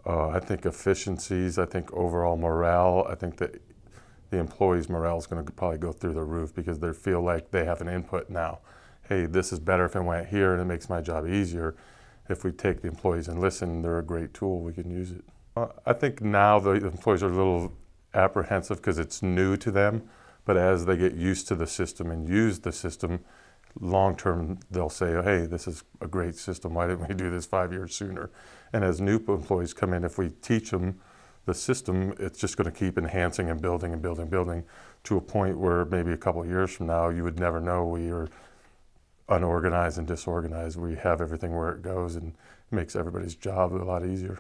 I think efficiencies, I think overall morale, I think that the employees' morale is going to probably go through the roof because they feel like they have an input now. Hey, this is better if it went here and it makes my job easier. If we take the employees and listen, they're a great tool, we can use it. I think now the employees are a little apprehensive because it's new to them, but as they get used to the system and use the system, long term they'll say, oh, hey, this is a great system, why didn't we do this 5 years sooner? And as new employees come in, if we teach them the system, it's just going to keep enhancing and building and building and building to a point where maybe a couple of years from now you would never know we are unorganized and disorganized. We have everything where it goes and it makes everybody's job a lot easier.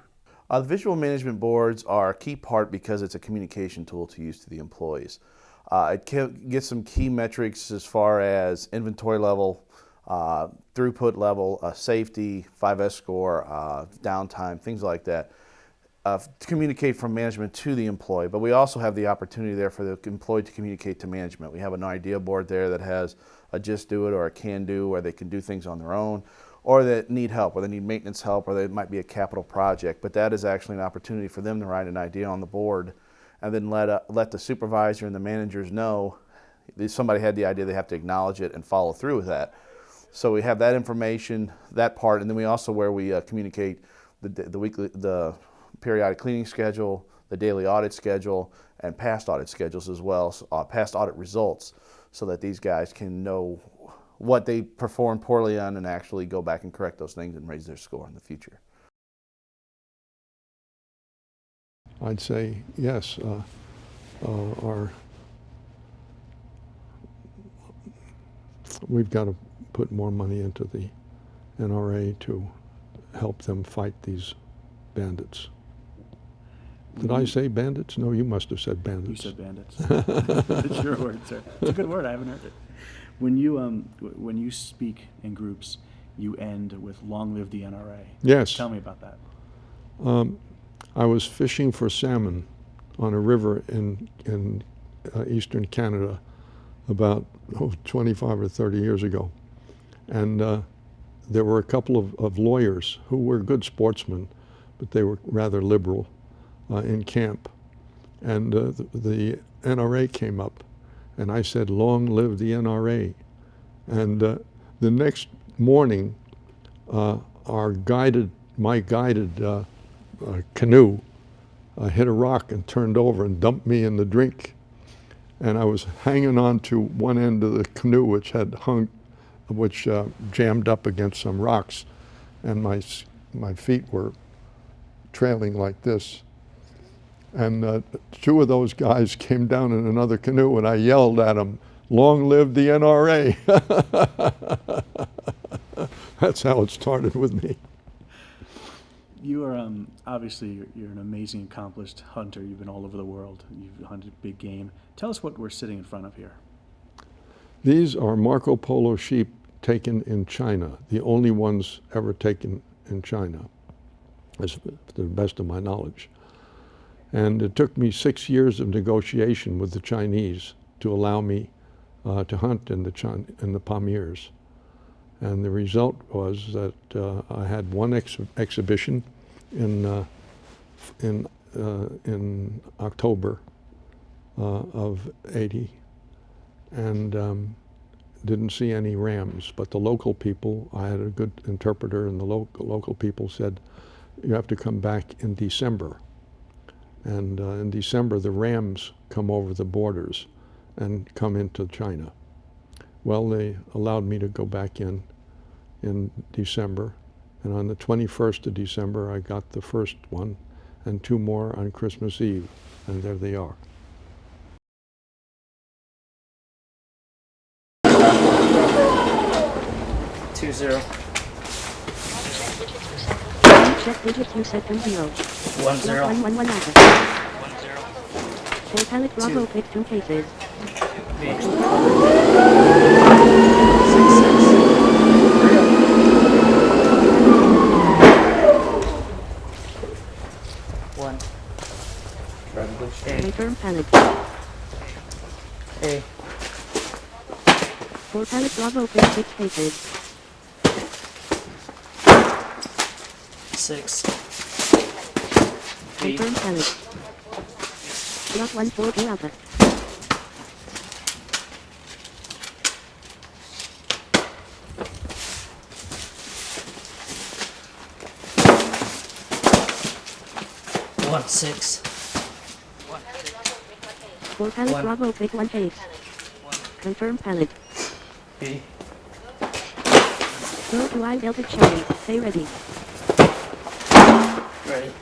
The visual management boards are a key part because it's a communication tool to use to the employees. It gets some key metrics as far as inventory level, throughput level, safety, 5S score, downtime, things like that. To communicate from management to the employee, but we also have the opportunity there for the employee to communicate to management. We have an idea board there that has a just do it or a can do, where they can do things on their own, or that need help, or they need maintenance help, or they might be a capital project. But that is actually an opportunity for them to write an idea on the board and then let the supervisor and the managers know if somebody had the idea, they have to acknowledge it and follow through with that. So we have that information, that part, and then we also where we communicate the periodic cleaning schedule, the daily audit schedule, and past audit schedules as well, past audit results, so that these guys can know what they performed poorly on and actually go back and correct those things and raise their score in the future. I'd say yes. We've got to put more money into the NRA to help them fight these bandits. Did I say bandits? No, you must have said bandits. You said bandits. It's your word, sir. It's a good word. I haven't heard it. When you speak in groups, you end with "Long live the NRA." Yes. Tell me about that. I was fishing for salmon on a river in eastern Canada about 25 or 30 years ago, and there were a couple of lawyers who were good sportsmen, but they were rather liberal. In camp, and the NRA came up, and I said, "Long live the NRA!" And the next morning, my guided canoe hit a rock and turned over and dumped me in the drink, and I was hanging on to one end of the canoe, which jammed up against some rocks, and my feet were trailing like this. And two of those guys came down in another canoe, and I yelled at them, "Long live the NRA!" That's how it started with me. You are obviously you're an amazing, accomplished hunter. You've been all over the world. You've hunted big game. Tell us what we're sitting in front of here. These are Marco Polo sheep taken in China, the only ones ever taken in China, to the best of my knowledge. And it took me 6 years of negotiation with the Chinese to allow me to hunt in the Pamirs. And the result was that I had one exhibition in October of '80, and didn't see any rams. But the local people, I had a good interpreter, and the local people said, "You have to come back in December." And in December, the rams come over the borders and come into China. Well, they allowed me to go back in December. And on the 21st of December, I got the first one and two more on Christmas Eve. And there they are. Two zero. Check digits you set them 0. 1 0. 1 1 1 1 0. Full pallet Bravo pick 2 cases. One. Confirm pallet. A. Full pallet Bravo pick 6 cases. 6. B. Confirm pallet. Block 1 4 P Alpha. One 6. 4 pallet One. Bravo pick 1 case. Confirm pallet. B. Go to I Delta Charlie. Stay ready. Ready.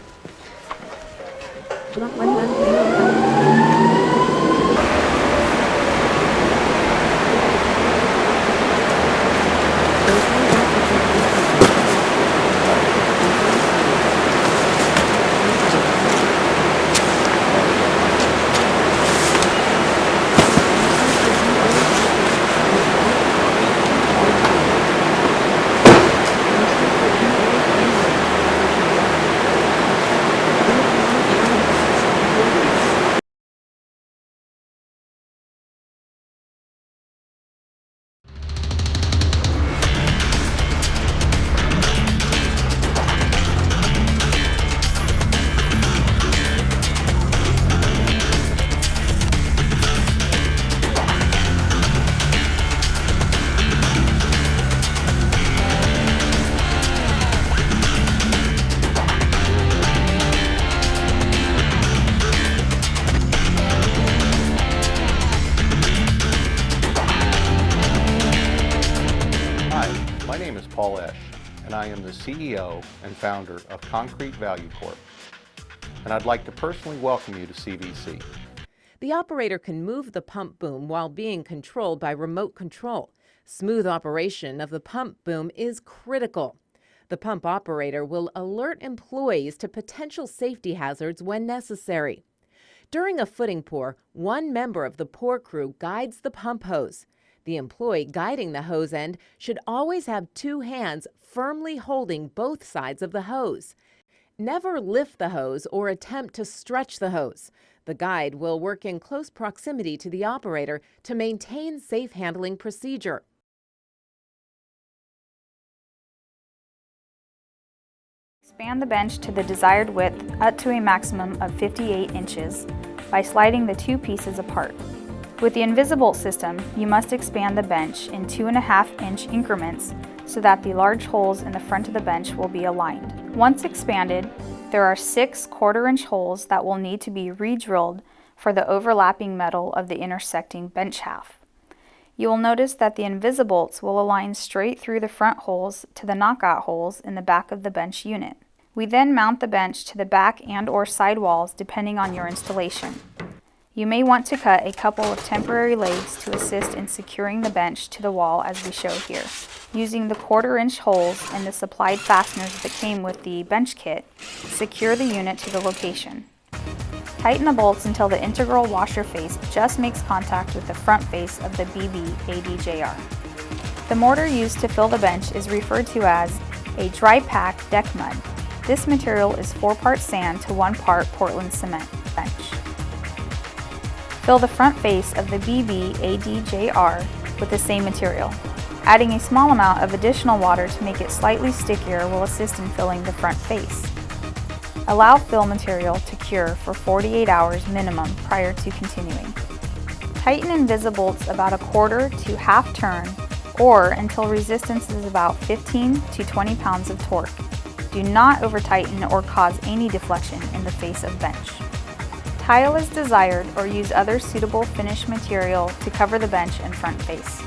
Block 110 Alpha. Go to I Delta Charlie. Hi, my name is Paul Esch, and I am the CEO and founder of Concrete Value Corp. And I'd like to personally welcome you to CVC. The operator can move the pump boom while being controlled by remote control. Smooth operation of the pump boom is critical. The pump operator will alert employees to potential safety hazards when necessary. During a footing pour, one member of the pour crew guides the pump hose. The employee guiding the hose end should always have two hands firmly holding both sides of the hose. Never lift the hose or attempt to stretch the hose. The guide will work in close proximity to the operator to maintain safe handling procedure. Expand the bench to the desired width up to a maximum of 58 inches by sliding the two pieces apart. With the Invisibolt system, you must expand the bench in 2.5-inch increments so that the large holes in the front of the bench will be aligned. Once expanded, there are 6 1/4-inch holes that will need to be re-drilled for the overlapping metal of the intersecting bench half. You will notice that the Invisibolts will align straight through the front holes to the knockout holes in the back of the bench unit. We then mount the bench to the back and/or side walls depending on your installation. You may want to cut a couple of temporary legs to assist in securing the bench to the wall as we show here. Using the 1/4-inch holes and the supplied fasteners that came with the bench kit, secure the unit to the location. Tighten the bolts until the integral washer face just makes contact with the front face of the BB ADJR. The mortar used to fill the bench is referred to as a dry pack deck mud. This material is 4 parts sand to 1 part Portland cement bench. Fill the front face of the BB ADJR with the same material. Adding a small amount of additional water to make it slightly stickier will assist in filling the front face. Allow fill material to cure for 48 hours minimum prior to continuing. Tighten Invisibolts about 1/4 to 1/2 turn or until resistance is about 15 to 20 pounds of torque. Do not over tighten or cause any deflection in the face of bench. Tile as desired or use other suitable finish material to cover the bench and front face.